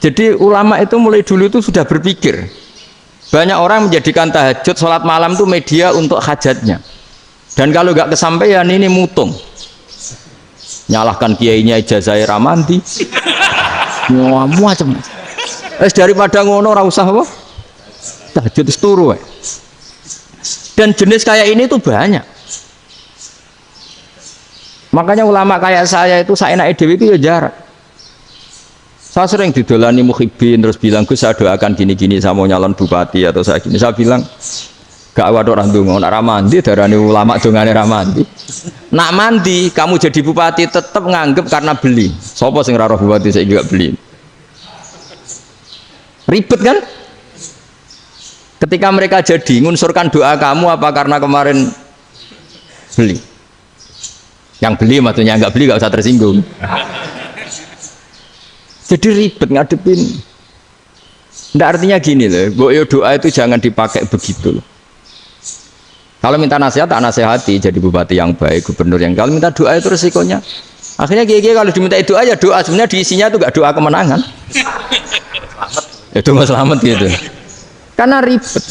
Jadi ulama itu mulai dulu itu sudah berpikir. Banyak orang menjadikan tahajud, sholat malam itu media untuk hajatnya. Dan kalau nggak kesampaian ini mutung. Nyalahkan kiainya ijazah ramandi. Macam. Daripada ngono ora usah apa? Tahajud itu turu. Dan jenis kayak ini tuh banyak. Makanya ulama kayak saya itu saenake dhewe itu ya jarak. Saya sering didolani muhibbin terus bilang, Gus saya doakan gini-gini, saya mau nyalon bupati atau saya gini. Saya bilang, gak waduh orang dongo, nak ramandi darani ulama dongane ramandi. Nak mandi kamu jadi bupati tetap nganggep karena beli. Sopo sing ora roh bupati saya juga beli. Ribet kan? Ketika mereka jadi ngunsurkan doa kamu apa karena kemarin beli? Yang beli maksudnya nggak beli nggak usah tersinggung. Jadi ribet ngadepin. Nggak artinya gini loh, boyo doa itu jangan dipakai begitu loh. Kalau minta nasihat, tak nasihati jadi bupati yang baik, gubernur yang. Kalau minta doa itu resikonya. Akhirnya gigi kalau diminta doa ya doa, sebenarnya diisinya itu nggak doa kemenangan. Itu nggak selamat gitu. Karena ribet.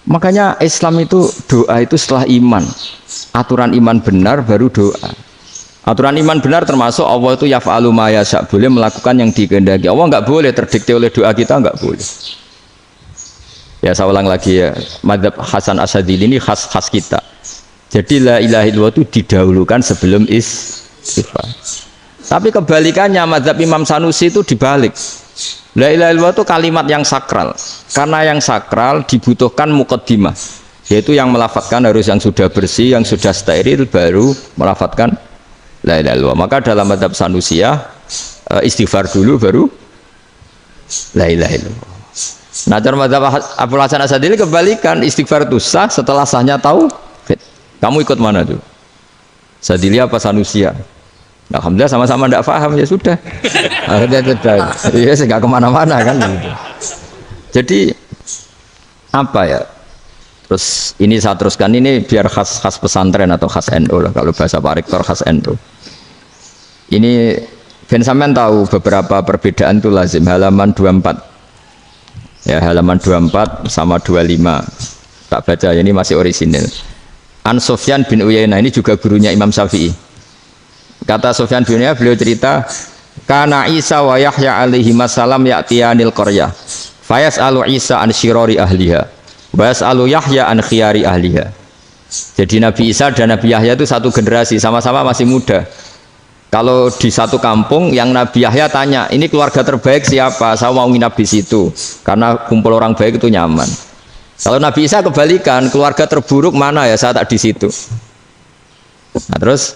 Makanya Islam itu doa itu setelah iman. Aturan iman benar baru doa. Aturan iman benar termasuk Allah itu yaf'alu ma yasha, boleh melakukan yang dikehendaki. Allah nggak boleh terdikte oleh doa kita, nggak boleh. Ya saya ulang lagi ya, madzhab Hasan Asyadzili ini khas kita. Jadi la ilaha illallah itu didahulukan sebelum istighfar. Tapi kebalikannya madzhab Imam Sanusi itu dibalik. La ilaha illallah itu kalimat yang sakral. Karena yang sakral dibutuhkan muqaddimah, yaitu yang melafadzkan harus yang sudah bersih, yang sudah steril baru melafadzkan la ilaha illallah. Maka dalam madzhab Sanusiyah istighfar dulu baru la ilaha illallah. Nah, dalam madzhab Abul Hasan Asyadzili kebalikan, istighfar itu sah setelah sahnya tauhid. Kamu ikut mana tuh? Asyadzili apa Sanusiyah? Alhamdulillah sama-sama tidak paham ya sudah. Akhirnya sudah. Iya, nggak kemana-mana kan. Jadi apa ya? Terus ini saya teruskan ini biar khas pesantren atau khas NU lah, kalau bahasa Pak Rektor khas NU. Ini Ben sampean tahu beberapa perbedaan itu lazim, halaman 24. Ya, halaman 24 sama 25. Tak baca, ini masih orisinil. An Sufyan bin Uyainah, ini juga gurunya Imam Syafi'i. Kata Sufyan bin Uyainah, beliau cerita, kana Isa wa Yahya alaihi masalam ya'tiyanil qaryah. Fayas'alu Isa an syirari ahliha. Wa yas'alu Yahya an khiyari ahliha. Jadi Nabi Isa dan Nabi Yahya itu satu generasi, sama-sama masih muda. Kalau di satu kampung yang Nabi Yahya tanya, ini keluarga terbaik siapa? Saya mau nginap di situ karena kumpul orang baik itu nyaman. Kalau Nabi Isa kebalikan, keluarga terburuk mana ya? Saya tak di situ. Nah, terus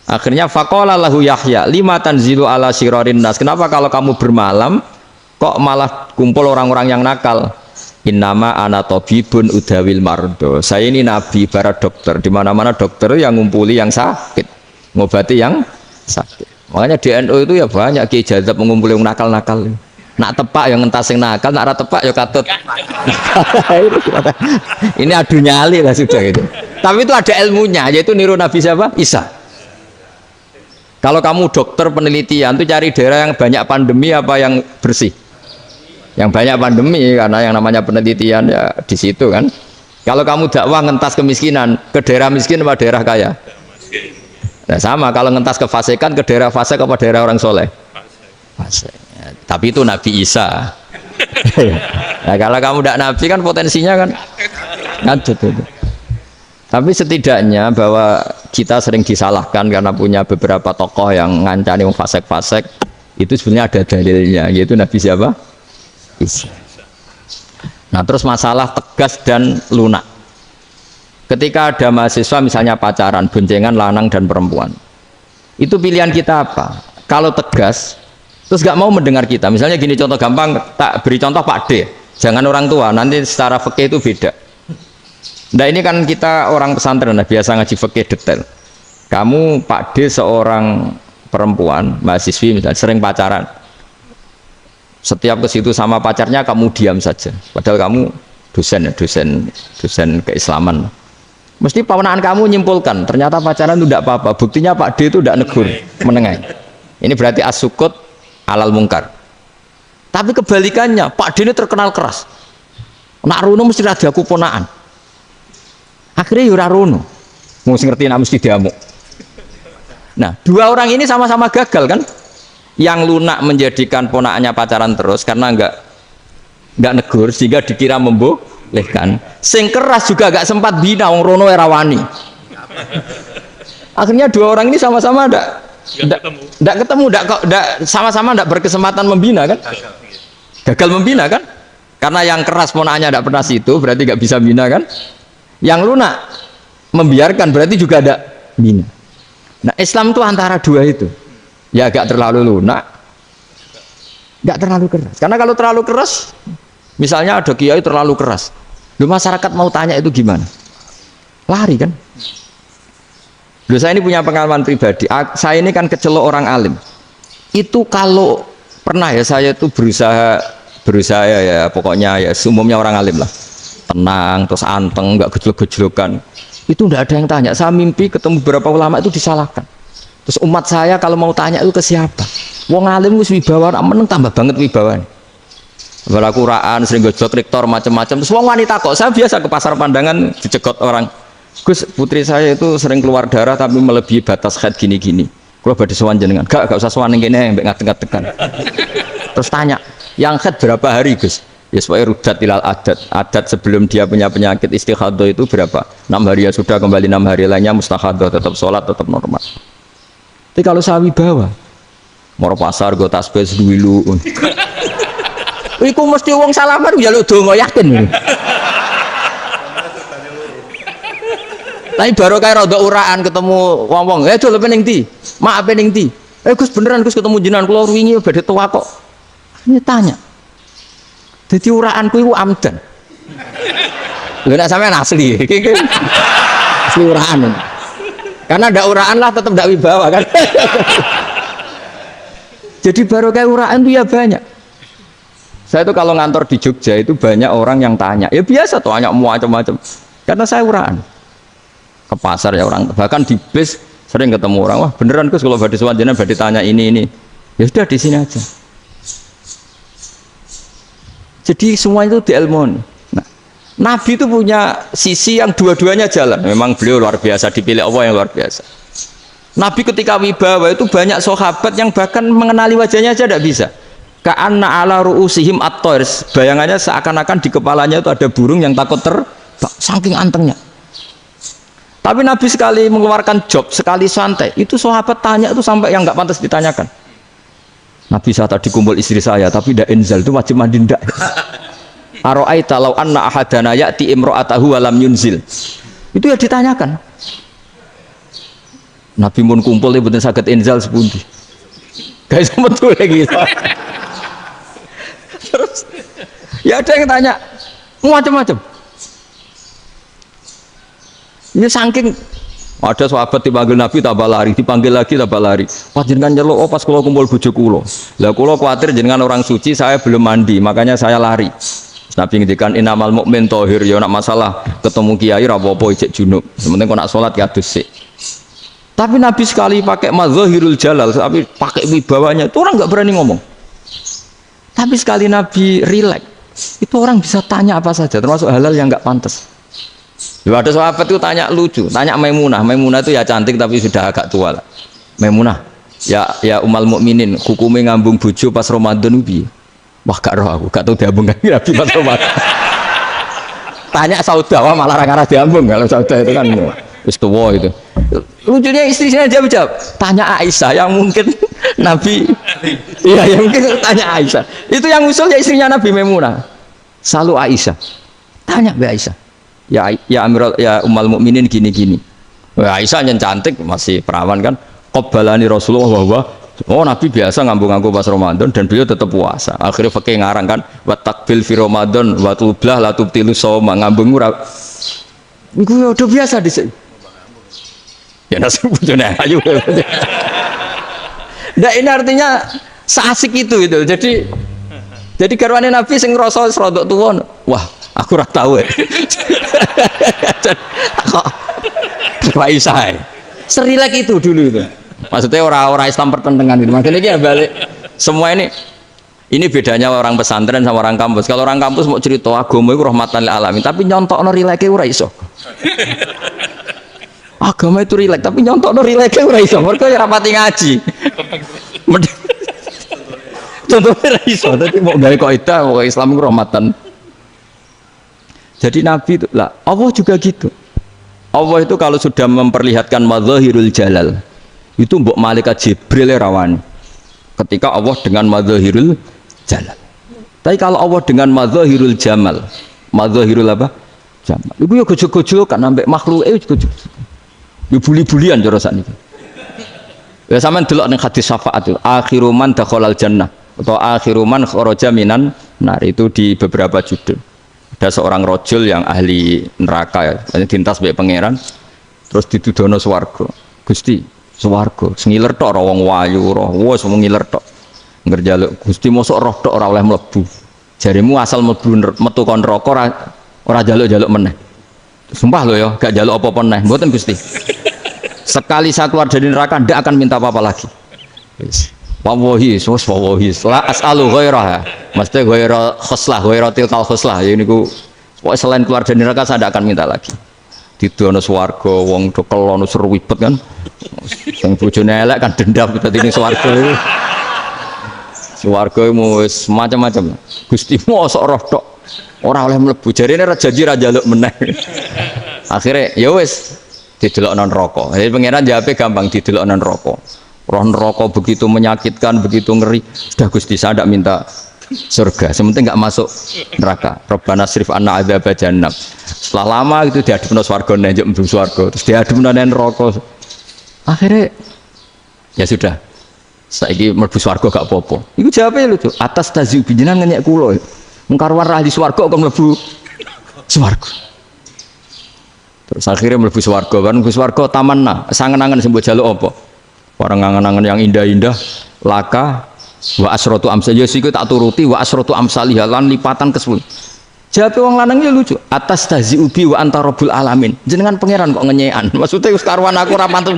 akhirnya faqala lahu Yahya, lima tanzilu ala syirarin nas. Kenapa kalau kamu bermalam kok malah kumpul orang-orang yang nakal? Innama ana tabibun udawil mardo. Saya ini nabi, barat dokter. Di mana-mana dokter yang ngumpuli yang sakit, ngobati yang sakit. Makanya di NU itu ya banyak kiai jazab mengumpuli yang nakal-nakal. Nak tepak yang entas yang nakal, nak ora tepak ya katut. Ini adu nyali lah sudah gitu. Tapi itu ada ilmunya, yaitu niru Nabi siapa? Isa. Kalau kamu dokter penelitian tuh cari daerah yang banyak pandemi apa yang bersih? Yang banyak pandemi, karena yang namanya penelitian ya di situ kan. Kalau kamu dakwah ngentas kemiskinan, ke daerah miskin apa daerah kaya? Nah sama, kalau ngentas kefasikan ke daerah fasik apa daerah orang soleh? Fasik. Ya, tapi itu Nabi Isa. Nah, kalau kamu tidak Nabi kan potensinya kan ngacut itu. Tapi setidaknya bahwa kita sering disalahkan karena punya beberapa tokoh yang ngancani fasik-fasik, itu sebenarnya ada dalilnya, yaitu Nabi siapa? Isa. Nah terus masalah tegas dan lunak. Ketika ada mahasiswa misalnya pacaran, boncengan lanang dan perempuan, itu pilihan kita apa? Kalau tegas, terus gak mau mendengar kita. Misalnya gini, contoh gampang, tak beri contoh Pak D, jangan orang tua, nanti secara fikih itu beda. Nah ini kan kita orang pesantren, nah, biasa ngaji fikih detail. Kamu Pak D seorang perempuan, mahasiswi misalnya, sering pacaran. Setiap ke situ sama pacarnya kamu diam saja. Padahal kamu dosen keislaman. Mesti pawanaan kamu nyimpulkan, ternyata pacaran itu tidak apa-apa. Buktinya Pak D itu tidak negur, menengahi. Ini berarti as-sukut halal mungkar. Tapi kebalikannya, Pak D ini terkenal keras. Nak rono mesti ra diaku ponaan. Akhirnya ya ora rono. Mesti ngerti nak mesti diamuk. Nah, dua orang ini sama-sama gagal kan? Yang lunak menjadikan ponaannya pacaran terus karena enggak negur sehingga dikira membolehkan. Sing keras juga enggak sempat bina wong rono era wani. Akhirnya dua orang ini sama-sama enggak ketemu, sama-sama enggak berkesempatan membina kan? Gagal membina kan? Karena yang keras ponaannya enggak pernah situ, berarti enggak bisa bina kan? Yang lunak membiarkan berarti juga ada bina. Nah, Islam itu antara dua itu. Ya agak terlalu lunak, enggak terlalu keras. Karena kalau terlalu keras, misalnya ada kiai terlalu keras, lu masyarakat mau tanya itu gimana? Lari kan? Loh, saya ini punya pengalaman pribadi. Saya ini kan kecelok orang alim. Itu kalau pernah ya saya itu berusaha ya pokoknya ya umumnya orang alim lah. Tenang, terus anteng, enggak gejlok-gejlokan. Itu enggak ada yang tanya. Saya mimpi ketemu beberapa ulama itu disalahkan. Terus umat saya kalau mau tanya itu ke siapa? Wong alim wis wibawa, meneng tambah banget wibawan. Quran sering gojlok rektor macam-macam. Terus wong wanita kok saya biasa ke pasar pandangan dicegot orang. Gus, putri saya itu sering keluar darah tapi melebihi batas haid gini-gini. Kalau badhe sowan jenengan, gak usah sowan kene mbek ngadeg-ngadegan. Terus tanya, yang haid berapa hari, Gus? Ya supaya rudat ilal adat sebelum dia punya penyakit istighadah itu berapa? 6 hari ya sudah, kembali 6 hari lainnya mustahadah, tetap sholat, tetap normal. Tapi kalau saya wibawa, mau pasar go tasbih dulu. Iku mesti wong salaman njaluk donga yakin. Tapi baru kayak rada uraan ketemu wong-wong, dol pening ndi? Mak pening ndi? Gus beneran Gus ketemu jenengan kula wingi badhe tua kok. Ini tanya. Jadi uraanku itu amdan. Lho nek sampean asli. Asli uraan. Karena ada uraan lah tetap tidak wibawa kan. Jadi baru kayak uraan itu ya banyak. Saya itu kalau ngantor di Jogja itu banyak orang yang tanya. Ya biasa tuh tanya macam-macam. Karena saya uraan. Ke pasar ya orang, bahkan di bis sering ketemu orang, wah beneran Gus kalau badhe sowan jenengan badhe tanya ini. Ya sudah di sini aja. Jadi semua itu diilmoni. Nah, Nabi itu punya sisi yang dua-duanya jalan. Memang beliau luar biasa, dipilih Allah yang luar biasa. Nabi ketika wibawa itu banyak sahabat yang bahkan mengenali wajahnya aja tidak bisa. Ka'anna ala ru'usihim at-tayr. Bayangannya seakan-akan di kepalanya itu ada burung yang takut terbang, saking antengnya. Tapi Nabi sekali mengeluarkan job, sekali santai, itu sahabat tanya itu sampai yang nggak pantas ditanyakan. Nabi saya tadi kumpul istri saya, tapi tidak enzal itu wajib mandi ndak. Aro'aita law anna ahadana ya'ti imro'atahu walam yunzil. Itu ya ditanyakan. Nabi pun kumpul itu betul sakit enzal sepundi. Guys betul lagi. Terus ya ada yang tanya macam-macam. Ini saking ada sahabat dipanggil Nabi tambah lari, dipanggil lagi tambah lari. Pas jenengan nyeluk, oh pas kula kumpul bojo kula. Lah kula kuwatir jenengan orang suci, saya belum mandi, makanya saya lari. Nabi ngendikan innamal mukmin thahir, ya nak masalah ketemu kiai ra apa-apa ijek junub. Sementing kok nak salat ya adus sik. Tapi Nabi sekali pakai mazahirul jalal, tapi pakai wibawanya, itu orang enggak berani ngomong. Tapi sekali Nabi rileks, itu orang bisa tanya apa saja, termasuk halal yang enggak pantas. Loh, ada sahabat itu tanya lucu, tanya Maimunah. Maimunah itu ya cantik tapi sudah agak tua lah. Maimunah, ya umal mukminin, hukumnya ngambung bojo pas Ramadan ubi. Wah gak roh aku, gak tahu diambung kan Nabi pas Ramadan. Tanya Saudah, malah rara diambung kalau Saudah itu kan wis tua itu. Lucunya istrinya jawab, tanya Aisyah yang mungkin Nabi, iya yang mungkin tanya Aisyah. Itu yang usul ya istrinya Nabi Maimunah. Selalu Aisyah, tanya Mbak Aisyah. Ya Amirul ya umal mukminin gini-gini. Aisyah yang cantik masih perawan kan. Qabbalani Rasulullah bahwa oh Nabi biasa ngambung-ngambung pas Ramadan dan beliau tetap puasa. Akhirnya fakih ngarang kan wa takbil fi Ramadan wa tublah la tubtilu shauma ngambung ora. Iku udah biasa di sini. Ya nasi bojone ayu. Nah ini artinya seasik itu. Jadi garwane Nabi sing ngrasa rodok tuwa. Wah, aku ora tahu ya. Kok Aisyah serilek itu dulu itu maksudnya orang-orang Islam pertentangan itu maksudnya dia balik Semua ini bedanya orang pesantren sama orang kampus. Kalau orang kampus mau cerita agama itu rahmatan lil alamin, tapi nyontokno rileke ora iso. Agama itu rilek, tapi nyontokno rileke ora iso. Mergo ya rapati ngaji. Contohnya ora iso, dadi mau gawe kaidah mau Islam itu rahmatan. Jadi Nabi itu lah, Allah juga gitu. Allah itu kalau sudah memperlihatkan madzahirul jalal, itu mbok malaikat Jibril rawani. Ketika Allah dengan madzahirul jalal. Tapi kalau Allah dengan madzahirul jamal, madzahirul apa? Jamal. Ibu yo gojo-gojo kan ambek makhluk gojo. Yo buli-bulian cara sakniki. Ya sampean delok ning hadis syafaat itu, akhiru man dakhalal jannah atau akhiru man kharaja minan nar, itu di beberapa judul. Ada seorang rojul yang ahli neraka ya, dintas mbek pangeran, terus ditudono swarga. Gusti, swarga sengiler tok ora wong wayu roh, wis wong ngiler tok. Ngerjaluk Gusti mosok roh tok ora oleh mlebu. Jarimu asal mlebu metu kon neraka ora jaluk-jaluk meneh. Sumpah lho ya, gak jaluk apa-apa meneh. Mboten Gusti. Sekali saya keluar dari neraka ndak akan minta apa-apa lagi. Wis. Wallahi, wallahi, la as'alu ghairah. Mesti ghairah khoslah, ghairah tilkal khoslah. Ya niku selain keluar dari neraka saya tidak akan minta lagi. Didono swarga wong do kelon serwibet kan. Sing bojone elek kan dendam dadi ning swarga iku. Swarga wis macam-macam. Gusti mosok roh tok ora oleh mlebu. Jarine ra janji ra njaluk meneh. Akhire ya wis didelokno neraka. Jadi pangeran jawabe gampang, didelokno neraka. Roh neraka begitu menyakitkan, begitu ngeri. Sudah Gusti saya tidak minta surga, sementing nggak masuk neraka. Rabbana srif anna adzab jahannam. Setelah lama itu diadepno swarga nenjuk mlebu swarga, terus diadepno neraka. Akhirnya ya sudah. Saiki mlebu swarga gak apa-apa. Iku jawabe lucu. Atas taziu binjenengan ngenyek kula. Mung karuan ra ahli swarga kok mlebu swarga. Terus akhirnya mlebu swarga, kan mlebu swarga tamanna, sangen-angen sing mbok jaluk apa? Orang angan-angan yang indah-indah, laka wa asratu amsal ya siku tak turuti wa asratu amsalih lan lipatan ke 10. Jawab wong lanang ya lucu. Atas tazi ubi wa anta rabbul alamin. Jenengan pangeran kok ngenyekan. Maksudnya wis karuan aku ora pantes.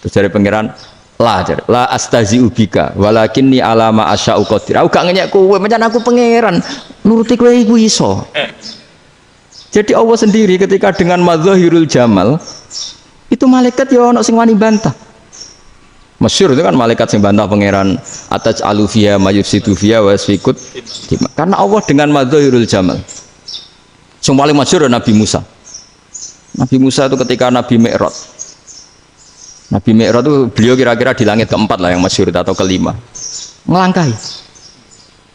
Terus dari pangeran, la astazi ubika walakinni ala ma asya'u qadir. Aku gak ngenyek kowe, pancen aku pangeran. Nuruti kowe iku iso. Jadi Allah sendiri ketika dengan madzahirul jamal itu malaikat ya ono sing wani bantah. Masyhur itu kan malaikat yang bantah pangeran atas alufia mayufsidu fiya wa yasfikut, karena Allah dengan madzahirul jamal. Yang paling masyhur Nabi Musa. Nabi Musa itu ketika Nabi Mi'raj. Nabi Mi'raj itu beliau kira-kira di langit keempat lah yang masyhur atau kelima. Ngelangkahi.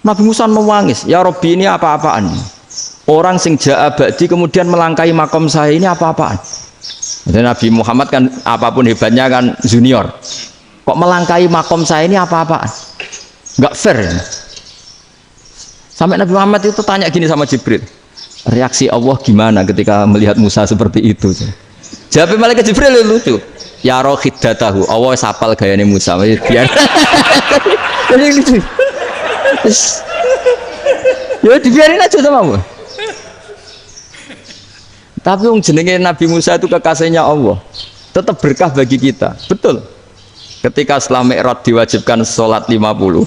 Nabi Musa menangis, ya Rabbi ini apa-apaan? Orang sing ja'a ba'di kemudian melangkahi makom saya ini apa-apaan? Jadi Nabi Muhammad kan apapun hebatnya kan junior. Kok melangkahi makom saya ini apa-apaan? Enggak fair. Sampai Nabi Muhammad itu tanya gini sama Jibril. Reaksi Allah gimana ketika melihat Musa seperti itu? Jawab malaikat Jibril lucu. Ya roh khiddatahu. Allah sapal gayane Musa. Biar. Jadi lucu. Ya dibiarin aja sama Allah. Tapi yang jenenge Nabi Musa itu kekasihnya Allah. Tetap berkah bagi kita. Betul. Ketika setelah Mi'raj diwajibkan sholat 50,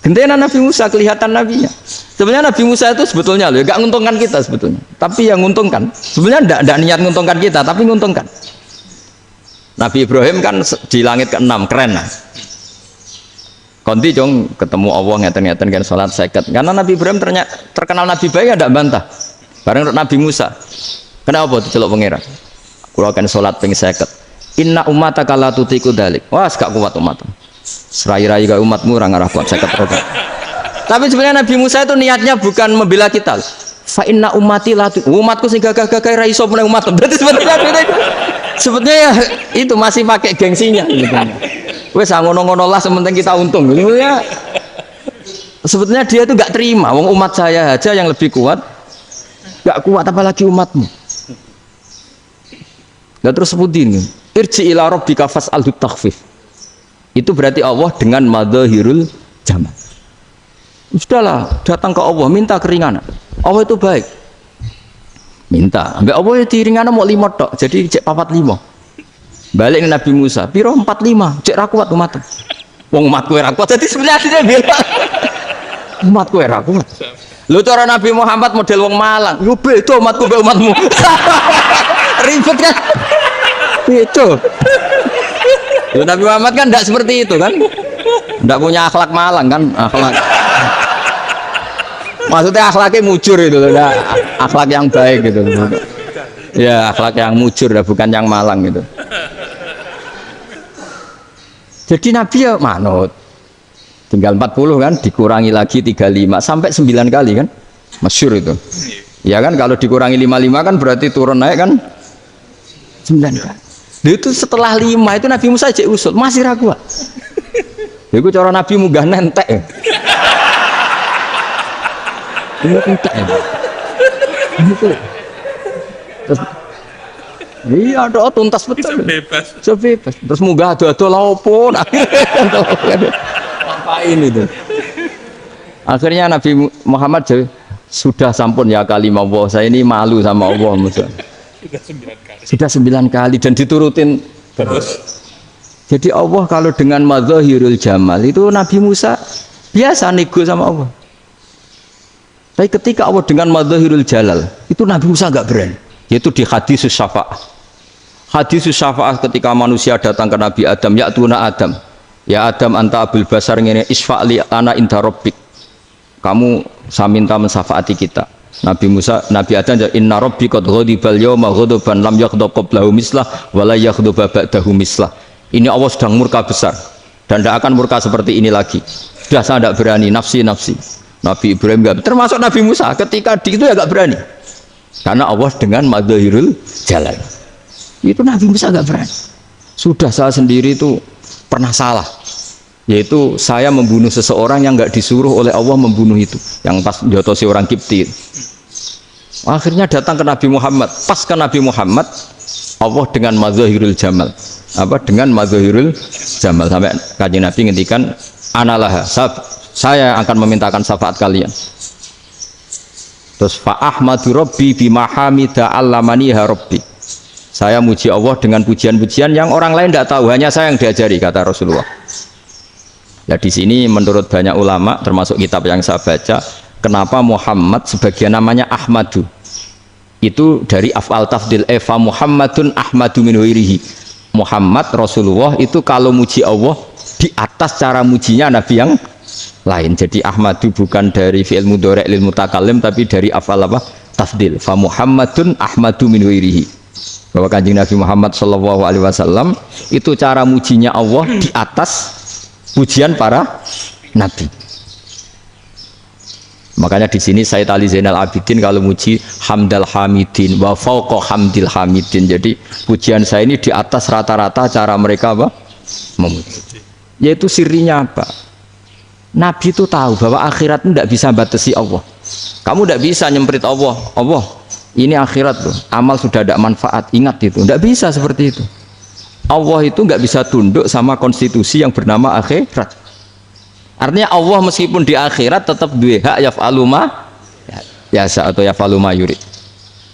gentena Nabi Musa kelihatan nabinya. Sebenarnya Nabi Musa itu sebetulnya loh, gak nguntungkan kita sebetulnya. Tapi yang nguntungkan, sebenarnya tidak niat nguntungkan kita, tapi nguntungkan. Nabi Ibrahim kan di langit ke-6, keren lah. Konti jong ketemu Allah ngeten-ngeten kan sholat seket. Karena Nabi Ibrahim terkenal Nabi baik, tidak bantah. Bareng Nabi Musa. Kenapa diceluk pangeran? Kalau akan sholat ping seket. Inna umataka la tutiku dalik. Wah, gak kuat umatmu. Serai-rai gak umatmu ora ngarah kuat 50 rokaat. Tapi sebenarnya Nabi Musa itu niatnya bukan membela kita. Fa inna ummati la umatku sing gagah-gagah ra iso meneng umat. Berarti sebetulnya ya, itu masih pakai gengsinya. Wes ngono-ngono lah sementing kita untung. Sebetulnya dia itu gak terima. Wong umat saya aja yang lebih kuat. Gak kuat apalagi umatmu. Nah terus sebutin irji ila rabbika fas'alhu takhfif. Itu berarti Allah dengan madzahirul jamal. Sudahlah, datang ke Allah minta keringanan. Allah itu baik. Minta, ambek Allah ya diringanan mau 5 tok. Jadi cek 45. Balik ke Nabi Musa, piro 45, cek ra kuat umat. Wong umatku ora kuat. Dadi sebenarnya dia bilang umatku ora kuat. Lho cara Nabi Muhammad model wong Malang. Yo beda umatku mbek umatmu. Ribet kan? Itu. Lho Nabi Muhammad kan enggak seperti itu kan? Enggak punya akhlak Malang kan? Akhlak. Maksudnya akhlaknya mujur itu loh, akhlak yang baik gitu. Ya, akhlak yang mujur bukan yang Malang gitu. Jadi Nabi ya manut. Tinggal 40 kan, dikurangi lagi 35 sampai 9 kali kan. Masyhur itu. Ya kan kalau dikurangi 55 kan berarti turun naik kan 9 kali. Itu setelah 5 itu Nabi Musa cek usul, masih ragu. Itu cara Nabi munggah nentek. Ini entek. Terus iya ada tuntas betul. Sebebas. Terus munggah ado-ado laupun. Ngapain itu? Akhirnya Nabi Muhammad sudah sampun ya kalimah Allah. Saya ini malu sama Allah Musa. Sudah 9 kali dan diturutin terus. Jadi Allah kalau dengan madzahirul jamal itu Nabi Musa biasa nego sama Allah. Tapi ketika Allah dengan madzahirul jalal itu Nabi Musa enggak berani. Yaitu di hadis syafa'ah. Hadis syafa'ah ketika manusia datang ke Nabi Adam, ya tuna Adam. Ya Adam anta abul basar ngene isfa'li ana inda rabbik. Kamu saya minta mensafaati kita. Nabi Musa, Nabi Adam inna rabbi qad ghadibal yawma ghadaban lam yaghdab qablahu mislah wa la yaghdab ba'dahu mislah. Ini Allah sedang murka besar dan tidak akan murka seperti ini lagi. Sudah saya tidak berani nafsi. Nabi Ibrahim enggak, termasuk Nabi Musa ketika di itu ya enggak berani. Karena Allah dengan madzahirul jalal. Itu Nabi Musa enggak berani. Sudah saya sendiri itu pernah salah. Yaitu saya membunuh seseorang yang enggak disuruh oleh Allah membunuh itu. Yang pas jotosi orang Kipti. Akhirnya datang ke Nabi Muhammad. Pas ke Nabi Muhammad, Allah dengan madzahirul jamal. Dengan madzahirul jamal sampai Kanjeng Nabi ngendikan analah saya akan memintakan syafaat kalian. Terus fa ahmadu rabbi bima hamida allamaniha rabbi. Saya muji Allah dengan pujian-pujian yang orang lain tidak tahu, hanya saya yang diajari, kata Rasulullah. Ya di sini menurut banyak ulama termasuk kitab yang saya baca, kenapa Muhammad sebagian namanya Ahmadu. Itu dari af'al tafdil fa Muhammadun ahmadu min ghairihi. Muhammad Rasulullah itu kalau muji Allah di atas cara mujinya nabi yang lain. Jadi Ahmadu bukan dari fi'il mudhari' lil mutakallim tapi dari af'al apa? Tafdil. Fa Muhammadun ahmadu min ghairihi. Bahwa Kanjeng Nabi Muhammad sallallahu alaihi wasallam itu cara mujinya Allah di atas pujian para nabi. Makanya di sini Sayyid Ali Zainal Abidin kalau muji hamdal hamidin wa fauqa hamdil hamidin. Jadi pujian saya ini di atas rata-rata cara mereka apa? Memuji. Yaitu sirinya apa? Nabi itu tahu bahwa akhirat itu tidak bisa batasi Allah. Kamu tidak bisa nyemprit Allah. Allah, ini akhirat loh. Amal sudah tidak manfaat. Ingat itu. Tidak bisa seperti itu. Allah itu nggak bisa tunduk sama konstitusi yang bernama akhirat. Artinya Allah meskipun di akhirat tetap duwe hak yaf'alu ma yasa atau yaf'alu ma yurid.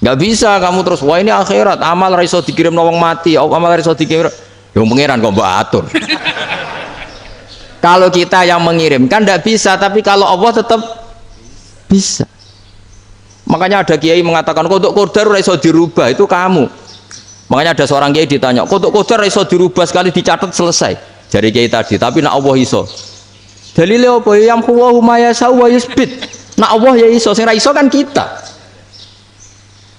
Nggak bisa kamu terus wah ini akhirat amal ra iso dikirim wong mati, amal ra iso dikirim. Ya pangeran kok mbok atur. Kalau kita yang mengirimkan tidak bisa, tapi kalau Allah tetap bisa. Makanya ada kiai mengatakan kodok kodar iso dirubah, itu kamu. Makanya ada seorang kiai ditanya kodok kodar iso dirubah sekali dicatat selesai. Jadi kiai tadi, tapi nak Allah iso. Dalile apa yang huwa ma yasha wa yusbit. Nak Allah ya iso, sing ra iso kan kita.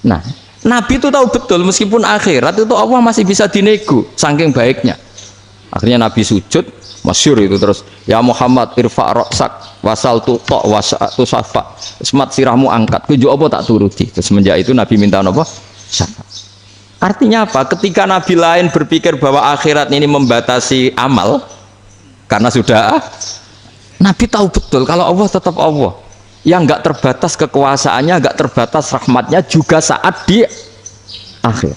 Nah, Nabi itu tahu betul meskipun akhirat itu Allah masih bisa dinego saking baiknya. Akhirnya Nabi sujud, masyhur itu terus, ya Muhammad irfa' ra'sak wasal tuqa wasa'tu safa. Semat sirahmu angkat, kujo apa tak turuti. Terus semenjak itu Nabi minta apa? Syafaat. Artinya apa? Ketika Nabi lain berpikir bahwa akhirat ini membatasi amal karena sudah Nabi tahu betul kalau Allah tetap Allah yang enggak terbatas kekuasaannya, enggak terbatas rahmatnya juga saat di akhir.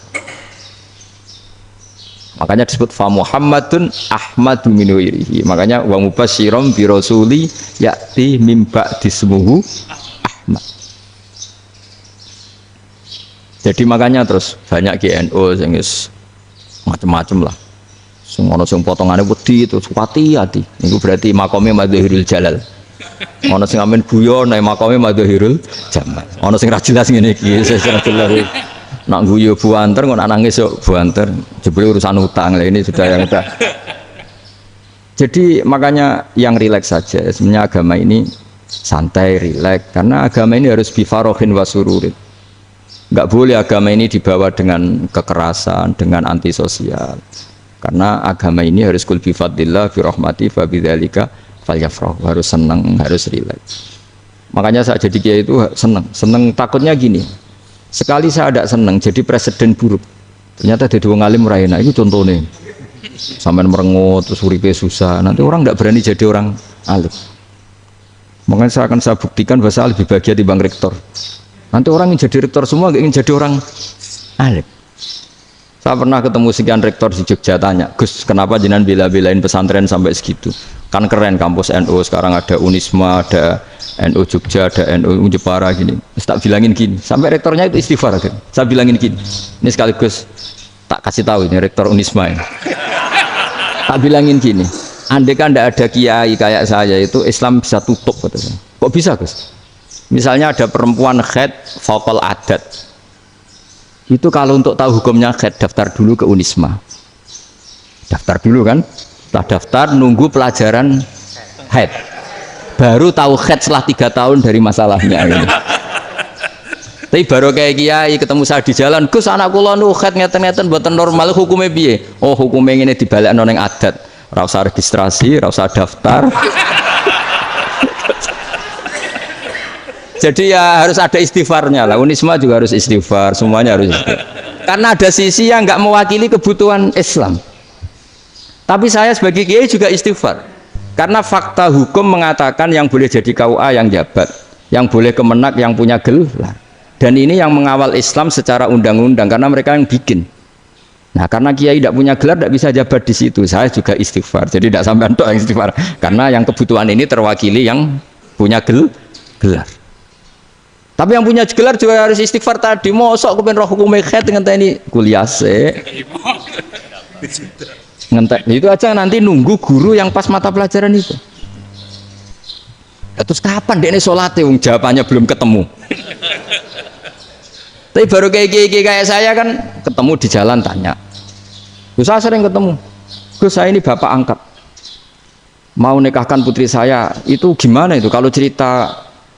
Makanya disebut fa Muhammadun ahmadu min ghairihi. Makanya wa mubasysyiran bi rasuli ya'ti mim ba'di ismuhu Ahmad. Jadi makanya terus banyak GNO yang macam-macam lah. Sing potongane wedi terus hati. Itu berarti makome Madzahirul Jalal. Ana sing amen guyon nek makome Madzahirul Jamal. Ana sing ra jelas ngene iki, sing ra jelas. Nak guyu buanter kok nangis yo buanter. Jebule urusan utang. Lah ini sudah yang udah. Jadi makanya yang rileks saja. Sebenarnya agama ini santai, rileks karena agama ini harus bifarohin wasururin. Enggak boleh agama ini dibawa dengan kekerasan, dengan antisosial. Karena agama ini harus kul bi fadlillah fi rahmati fa bidzalika falyafrahu, harus senang, harus rileks. Makanya saya jadi kiai itu senang takutnya gini. Sekali saya tidak senang jadi presiden buruk. Ternyata jadi wong alim ora enak. Itu contohnya. Sampai merengut terus uripe susah. Nanti orang tidak berani jadi orang alim. Makanya saya buktikan bahwa saya lebih bahagia dibanding rektor. Nanti orang ingin jadi rektor semua, ingin jadi orang alim. Saya pernah ketemu sekian rektor di Jogja, tanya, Gus, kenapa jenengan bela-belain pesantren sampai segitu? Kan keren kampus NU, sekarang ada Unisma, ada NU Jogja, ada NU Jepara gini. Terus tak bilangin gini, sampai rektornya itu istighfar kan? Saya bilangin gini, ini sekaligus tak kasih tahu ini rektor Unisma ini. Tak bilangin gini, andai kan tidak ada kiai kayak saya itu Islam bisa tutup katanya. Kok bisa Gus? Misalnya ada perempuan haid faqal adat. Itu kalau untuk tahu hukumnya haid daftar dulu ke Unisma. Daftar dulu kan? Setelah daftar nunggu pelajaran haid. Baru tahu haid setelah 3 tahun dari masalahnya ini. Tapi baru kayak kiai ketemu saya di jalan, Gus anak kula nu haid ngeten-ngeten mboten normal hukumnya piye? Oh, hukumnya ngene dibalekno ning adat. Ora usah registrasi, ora usah daftar. Jadi ya harus ada istighfarnya lah. Unisma juga harus istighfar, semuanya harus istighfar. Karena ada sisi yang nggak mewakili kebutuhan Islam. Tapi saya sebagai kiai juga istighfar. Karena fakta hukum mengatakan yang boleh jadi KUA yang jabat, yang boleh kemenak yang punya gelar. Dan ini yang mengawal Islam secara undang-undang karena mereka yang bikin. Nah, karena kiai tidak punya gelar tidak bisa jabat di situ. Saya juga istighfar. Jadi tidak sampai untuk yang istighfar. Karena yang kebutuhan ini terwakili yang punya gelar. Tapi yang punya gelar juga harus istighfar tadi. Mosok kepen roh hukum haid ngenteni kuliah se. Ngentek itu aja nanti nunggu guru yang pas mata pelajaran itu. Terus kapan dia sholat wong jawabannya belum ketemu. Tapi baru kayak saya kan ketemu di jalan tanya. Gus saya sering ketemu. Gus saya ini bapak angkat. Mau nikahkan putri saya itu gimana itu kalau cerita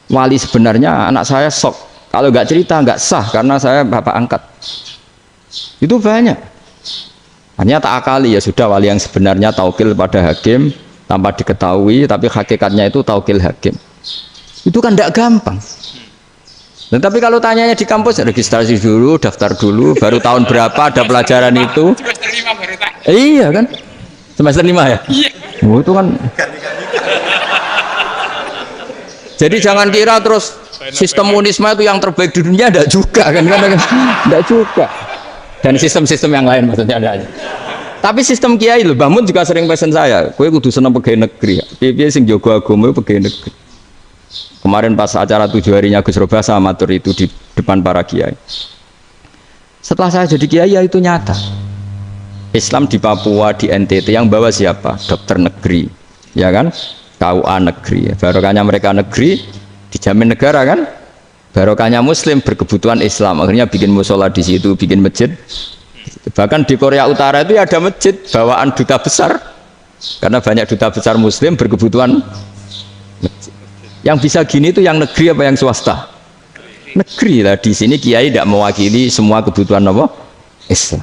wali sebenarnya anak saya sok, kalau nggak cerita nggak sah karena saya bapak angkat. Itu banyak. Hanya tak akali ya sudah wali yang sebenarnya taukil pada hakim tanpa diketahui, tapi hakikatnya itu taukil hakim. Itu kan tidak gampang. Dan tapi kalau tanyanya di kampus registrasi dulu, daftar dulu, baru tahun berapa ada pelajaran itu? Semester 5 baru tak. Iya kan? Semester 5 ya? Iya. Oh, itu kan. Jadi jangan kira terus sistem Unisma itu yang terbaik di dunia, tidak juga kan, tidak juga. Dan sistem-sistem yang lain maksudnya ada aja. Tapi sistem kiai loh, Mbah Mun juga sering pesen saya, kowe kudu seneng pegawai negeri. Piye sing jaga agama pegawai negeri. Kemarin pas acara 7 harinya Gus Robasa matur itu di depan para kiai. Setelah saya jadi kiai ya itu nyata. Islam di Papua, di NTT yang bawa siapa? Dokter negeri, ya kan? KUA negeri, barokahnya mereka negeri dijamin negara kan, barokahnya muslim berkebutuhan Islam akhirnya bikin musola di situ, bikin masjid. Bahkan di Korea Utara itu ada masjid bawaan duta besar karena banyak duta besar muslim berkebutuhan masjid. Yang bisa gini itu yang negeri apa yang swasta? Negeri lah. Di sini kiai tidak mewakili semua kebutuhan apa? Islam.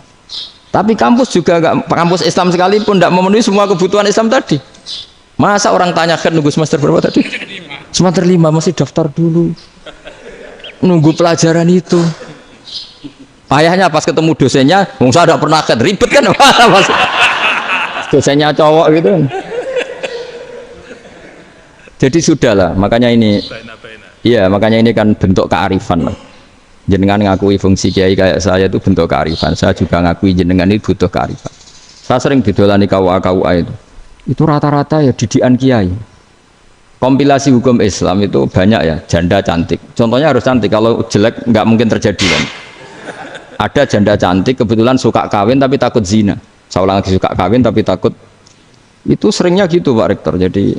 Tapi kampus juga enggak, kampus Islam sekalipun tidak memenuhi semua kebutuhan Islam tadi. Masa orang tanya kan nunggu semester berapa tadi? Semester 5 masih daftar dulu. Nunggu pelajaran itu. Payahnya pas ketemu dosennya, saya tidak pernah kan ribet kan? Dosennya cowok gitu. Jadi sudahlah, makanya ini. Iya, makanya ini kan bentuk kearifan. Jenengan ngakui fungsi kiai kayak saya itu bentuk kearifan. Saya juga ngakui jenengan ini butuh kearifan. Saya sering didolani KUA itu. Itu rata-rata ya didikan kiai. Kompilasi hukum Islam itu banyak ya, janda cantik. Contohnya harus cantik, kalau jelek nggak mungkin terjadi kan. Ada janda cantik kebetulan suka kawin tapi takut zina. saya ulang lagi, suka kawin tapi takut. Itu seringnya gitu Pak Rektor. Jadi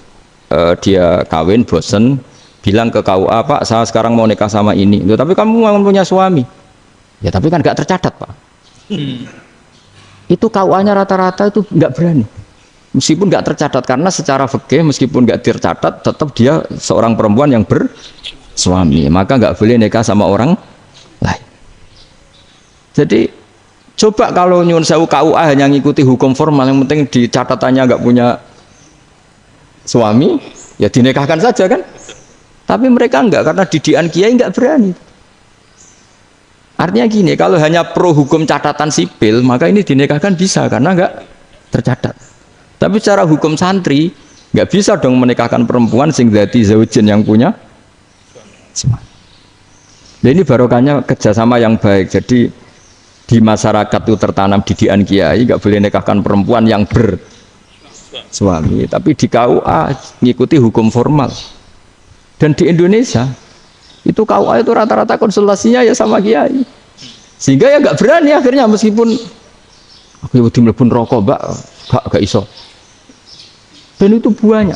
dia kawin bosen, bilang ke KUA, Pak saya sekarang mau nikah sama ini. Loh, tapi kamu mau punya suami. Ya tapi kan gak tercatat Pak. Itu KUA-nya rata-rata itu nggak berani. Meskipun nggak tercatat, karena secara fikih meskipun nggak tercatat tetap dia seorang perempuan yang bersuami, maka nggak boleh nikah sama orang lain. Jadi coba kalau nyun sewu KUA hanya ngikuti hukum formal, yang penting di catatannya nggak punya suami, ya dinikahkan saja kan. Tapi mereka enggak, karena didikan kiai nggak berani. Artinya gini, kalau hanya pro hukum catatan sipil, maka ini dinikahkan bisa karena nggak tercatat. Tapi secara hukum santri nggak bisa dong menikahkan perempuan sing dadi zaujin yang punya suami. Nah, ini barokahnya kerjasama yang baik. Jadi di masyarakat itu tertanam didikan kiai, nggak boleh nikahkan perempuan yang bersuami. Tapi di KUA ngikuti hukum formal. Dan di Indonesia itu KUA itu rata-rata konsultasinya ya sama kiai. Sehingga ya nggak berani akhirnya, meskipun aku wedi mlebu rokok mbak, gak iso. Dan itu banyak.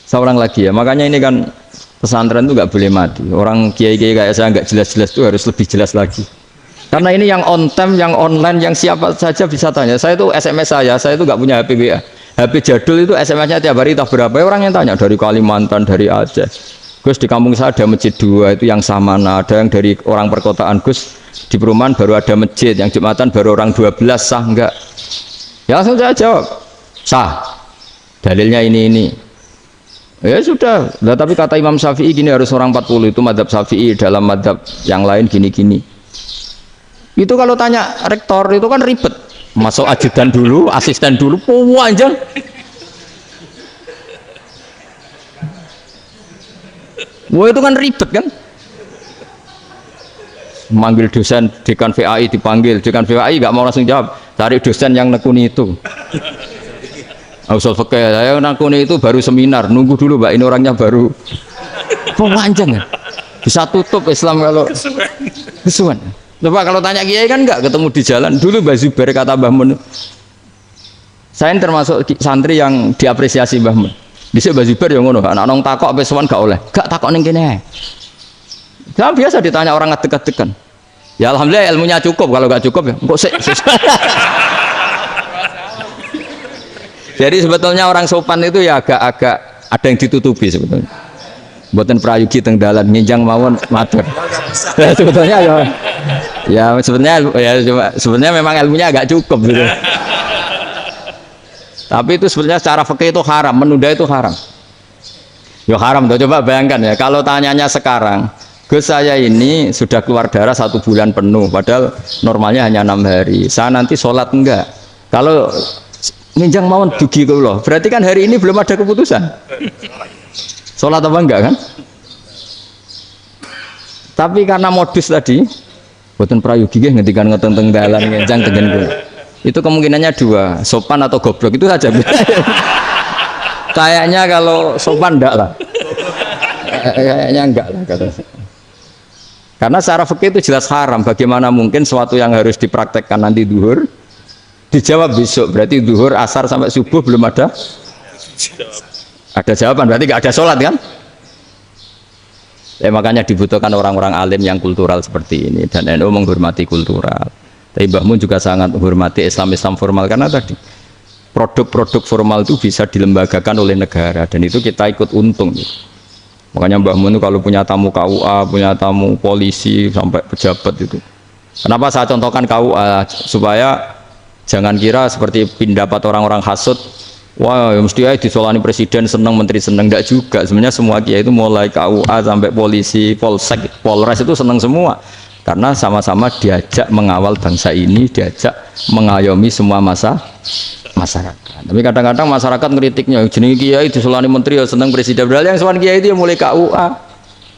Seorang lagi ya, makanya ini kan pesantren itu nggak boleh mati. Orang kiai-kiai kayak saya nggak jelas-jelas itu harus lebih jelas lagi. Karena ini yang on time, yang online, yang siapa saja bisa tanya. Saya itu SMS saya itu nggak punya HP WA. HP jadul itu SMS-nya tiap hari tak berapa, orang yang tanya dari Kalimantan, dari Aceh. Gus di kampung saya ada masjid 2 itu yang Samana, ada yang dari orang perkotaan, Gus di perumahan baru ada masjid, yang Jumatan baru orang 12, sah enggak? Ya langsung saya jawab, sah. Dalilnya ini. Ya sudah, nah, tapi kata Imam Syafi'i gini harus orang 40, itu madhab Syafi'i, dalam madhab yang lain gini-gini. Itu kalau tanya rektor itu kan ribet, masuk ajudan dulu, asisten dulu, panjang. Wah itu kan ribet kan? Manggil dosen dekan VAI, dipanggil dekan VAI nggak mau langsung jawab, cari dosen yang nekuni itu. Usul fikih saya nekuni itu baru seminar, nunggu dulu mbak, ini orangnya baru. Panjang kan? Bisa tutup Islam kalau kesuwen. Coba kalau tanya kiai kan nggak ketemu di jalan. Dulu Mbah Zubair kata Mbah Mun, saya termasuk santri yang diapresiasi Mbah Mun. Dhisik Mbah Zubair yang ngono, anak nong takok pesuan gak oleh, gak takok ning kene. Jangan biasa ditanya orang ngadeg-adegan. Ya alhamdulillah ilmunya cukup, kalau gak cukup ya kok sik. Jadi sebetulnya orang sopan itu ya agak-agak ada yang ditutupi sebetulnya. Mboten prayogi teng dalan nginjang mawon matur. Ya, sebetulnya ya sebenarnya memang ilmunya agak cukup gitu. Tapi itu sebenarnya secara fikih itu haram, menunda itu haram. Ya haram tuh, coba bayangkan ya, kalau tanyanya sekarang, Gus saya ini sudah keluar darah 1 bulan penuh, padahal normalnya hanya 6 hari. Saya nanti sholat enggak? Kalau nginjang mawon dugi kula, berarti kan hari ini belum ada keputusan. Sholat apa enggak kan? Tapi karena modus tadi, boten prayogi nggih ngendikan ngoten teng dalan nginjang tengen kula. Itu kemungkinannya 2, sopan atau goblok, itu saja. Kayaknya kalau sopan enggak lah. Kayaknya enggak lah kata. Karena secara fikih itu jelas haram. Bagaimana mungkin suatu yang harus dipraktekkan nanti duhur dijawab besok, berarti duhur, asar sampai subuh belum ada jawaban, berarti nggak ada sholat kan? Ya, makanya dibutuhkan orang-orang alim yang kultural seperti ini, dan NU menghormati kultural. Tapi Mbah Mun juga sangat menghormati Islam formal, karena tadi produk-produk formal itu bisa dilembagakan oleh negara, dan itu kita ikut untung. Makanya Mbah Mun itu kalau punya tamu KUA, punya tamu polisi sampai pejabat itu. Kenapa saya contohkan KUA? Supaya jangan kira seperti pendapat orang-orang hasud, wah mesti aja disolani presiden seneng, menteri seneng. Enggak juga, sebenarnya semua kiai itu mulai KUA sampai polisi, polsek, polres itu seneng semua, karena sama-sama diajak mengawal bangsa ini, diajak mengayomi semua masyarakat. Tapi kadang-kadang masyarakat ngeritiknya, jenenge kiai disolani menteri ya seneng, presiden, padahal yang sowan kiai itu ya mulai KUA,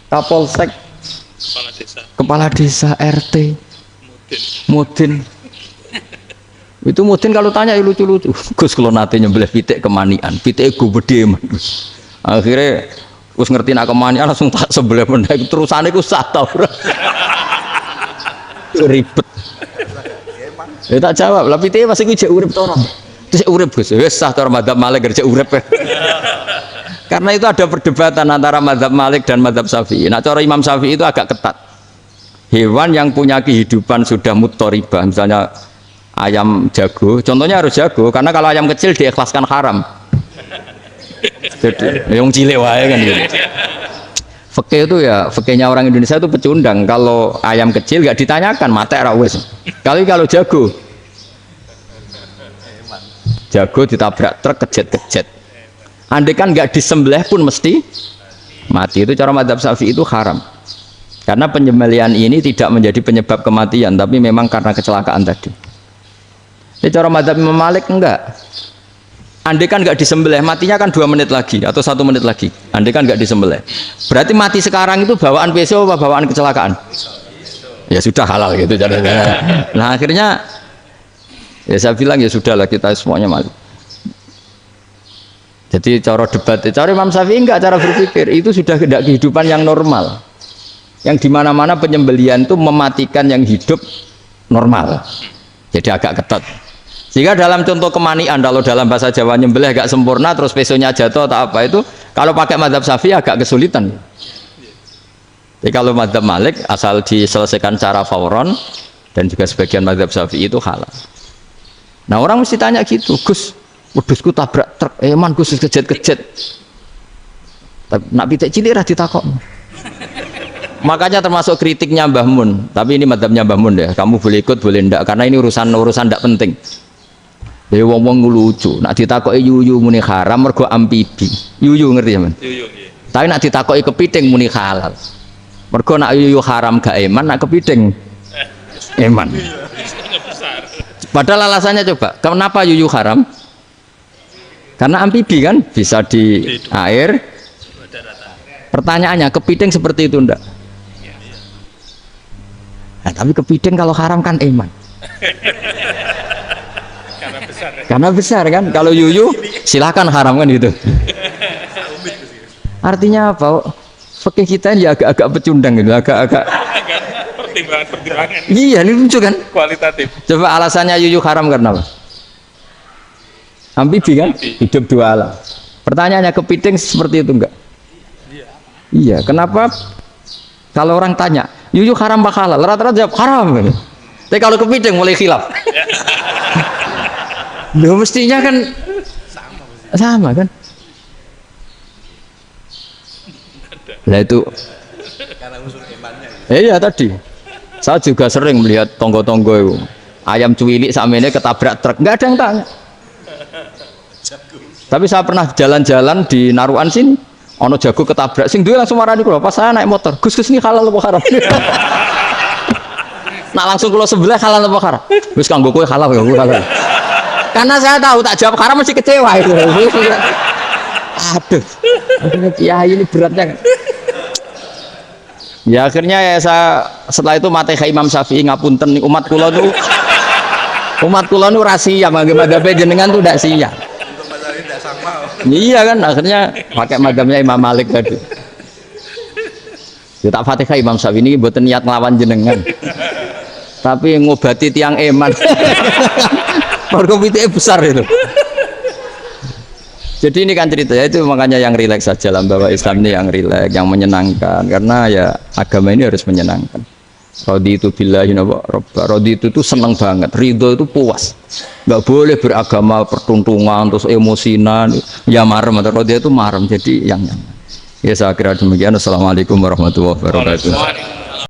kapolsek, kepala desa, RT, mudin. Itu mudin kalau tanya ya lucu-lucu. Gus kalau nate nyembelih pitik kemanian, pitik gue gede man. Akhirnya Gus ngerti nak kemanian langsung tak sebelah benda. Terusane gue sah tau. Ribet. Ya tak jawab, lah pitih masih gue urip to ora. Terus urip Gus, wis sah cara madzhab Malik kerja urip. Karena itu ada perdebatan antara madzhab Malik dan madzhab Syafi'i. Nah, cara Imam Syafi'i itu agak ketat. Hewan yang punya kehidupan sudah muttoribah, misalnya ayam jago, contohnya harus jago, karena kalau ayam kecil diikhlaskan haram. Jadi, yang cilik wae kan gitu. Fikih itu ya, fikihnya orang Indonesia itu pecundang. Kalau ayam kecil nggak ditanyakan, mate ra wis. Kalau jago ditabrak truk kejet-kejet. Andai kan nggak disembelih pun mesti mati. Itu cara madzhab Syafi'i itu haram. Karena penyembelihan ini tidak menjadi penyebab kematian, tapi memang karena kecelakaan tadi. Ini cara madzhab Imam Malik enggak. Andai kan nggak disembelih, matinya kan 2 menit lagi atau 1 menit lagi. Andai kan nggak disembelih, berarti mati sekarang itu bawaan pisau apa bawaan kecelakaan? Ya sudah halal gitu caranya. Nah akhirnya ya saya bilang ya sudahlah kita semuanya mati. Jadi cara debat, cara Imam Syafi'i enggak, cara berpikir itu sudah tidak kehidupan yang normal, yang dimana-mana penyembelihan itu mematikan yang hidup normal. Jadi agak ketat. Jika dalam contoh kemanian, kalau dalam bahasa Jawa nyembelih agak sempurna, terus pesonya jatuh atau apa itu, kalau pakai madzhab Syafi'i agak kesulitan. Jadi kalau madzhab Malik asal diselesaikan secara fauron, dan juga sebagian madzhab Syafi'i itu halal. Nah orang mesti tanya gitu, Gus, wedhusku tabrak truk, eman Gus kejet-kejet. Nak pitik cilik ra ditakok. Makanya termasuk kritiknya Mbah Mun, tapi ini madzhabnya Mbah Mun ya, kamu boleh ikut boleh ndak, karena ini urusan ndak penting. Ya wong-wong lucu, nak ditakoki yuyu muni haram mergo amfibi. Yuyu ngerti ya, Man? Yuyu nggih. Tapi nak ditakoki kepiting muni halal. Mergo nak yuyu haram gak eman, nak kepiting eman. Padahal alasannya coba, kenapa yuyu haram? Karena amfibi kan, bisa di air. Pertanyaannya, kepiting seperti itu ndak? Nah, tapi kepiting kalau haram kan eman. Karena besar kan, kalau yuyu silahkan haram kan gitu. Artinya apa? Fikih kita ya agak-agak pecundang gitu, agak-agak pertimbangan. Iya, ini lucu kan? Kualitatif. Coba alasannya yuyu haram karena apa? Amfibi kan, hidup 2 alam. Pertanyaannya kepiting seperti itu enggak? Iya. Kenapa? Kalau orang tanya, yuyu haram apa halal? Rata-rata jawab haram. Tapi kalau kepiting mulai khilaf. Loh mestinya kan sama kan? Nah itu iya tadi saya juga sering melihat tonggo-tonggo itu ayam cuwilik sakmene ketabrak truk, nggak ada yang tanya. Tapi saya pernah jalan-jalan di Naruan sini, ono jago ketabrak, sing duwe langsung marani kula pas saya naik motor, Gus ini halal apa haram? Nah langsung kula sebelah halal apa haram? Wis kanggo kowe halal ya halal. Karena saya tahu tak jawab haram mesti kecewa itu. Aduh, kiai ini beratnya kan. Ya akhirnya ya saya setelah itu materi Imam Syafi'i ngapunten umat kula nu rahasia madzhab jenengan tuh ndak siap. Iya kan akhirnya pakai madzhabnya Imam Malik tadi. Ya tak Fatihah Imam Syafi'i ini mboten niat nglawan jenengan. Tapi ngobati tiang eman. Mergo pitike besar itu. Jadi ini kan ceritanya itu, makanya yang rileks saja lah, bahwa Islam ini yang rileks, yang menyenangkan, karena ya agama ini harus menyenangkan. Raditu billahi robba, raditu itu senang banget, ridho itu puas, nggak boleh beragama pertuntungan terus emosinan, ya marem atau raditu itu marem, jadi yang ya saya kira demikian. Assalamualaikum warahmatullahi wabarakatuh.